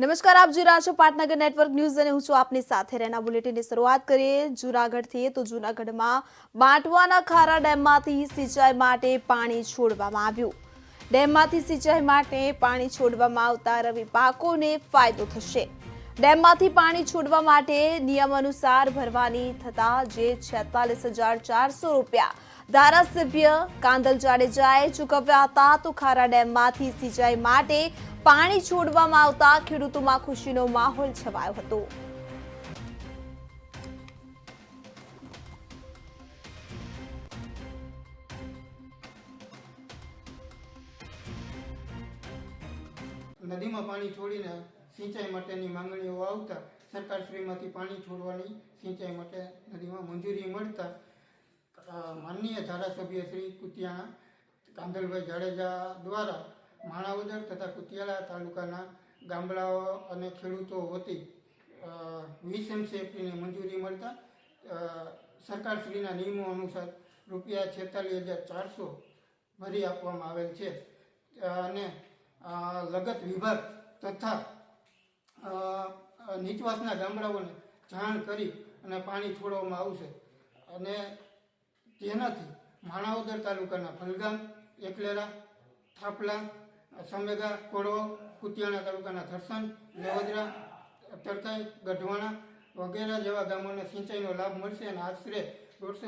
નમસ્કાર, આપ જોઈ રહ્યા છો પાટનગર નેટવર્ક ન્યૂઝ અને હું છું આપની સાથે રેના. બુલેટિનની શરૂઆત કરીએ જૂનાગઢથી. તો જૂનાગઢમાં બાંટવાના ખારા ડેમમાંથી સિંચાઈ માટે પાણી છોડવામાં આવ્યું. ડેમમાંથી સિંચાઈ માટે પાણી છોડવામાં આવતા રવિ પાકોને ફાયદો થશે. ડેમમાંથી પાણી છોડવા માટે નિયમ અનુસાર ભરવાની થતા જે 46,400 રૂપિયા ધારાસભ્ય કાંદલ જાડેજાએ ચૂકવ્યા હતા. તો ખારા ડેમમાંથી સિંચાઈ માટે પાણી છોડવામાં આવતા ખેડૂતોમાં ખુશીનો માહોલ છવાયો હતો. નદીમાં પાણી છોડીને સિંચાઈ માટેની માંગણીઓ આવતા સરકારશ્રીમાંથી પાણી છોડવાની સિંચાઈ માટે નદીમાં મંજૂરી મળતા માનનીય ધારાસભ્ય શ્રી કુતિયાણા કાંદલભાઈ જાડેજા દ્વારા માણાવદર તથા કુતિયાળા તાલુકાના ગામડાઓ અને ખેડૂતો વતી 20 MCFની મંજૂરી મળતા સરકારશ્રીના નિયમો અનુસાર રૂપિયા 46,400 ભરી આપવામાં આવેલ છે. અને લગત વિભાગ તથા નીચવાસના ગામડાઓને જાણ કરી અને પાણી છોડવામાં આવશે. અને તેનાથી માણાવદર તાલુકાના ફલગામ, એકલેરા, થાપલા, સમેગા, કોળવો, કુતિયાણા તાલુકાના થરસન, લેવદરા, તરકાઈ, ગઢવાણા વગેરે જેવા ગામોને સિંચાઈનો લાભ મળશે અને આશરે 150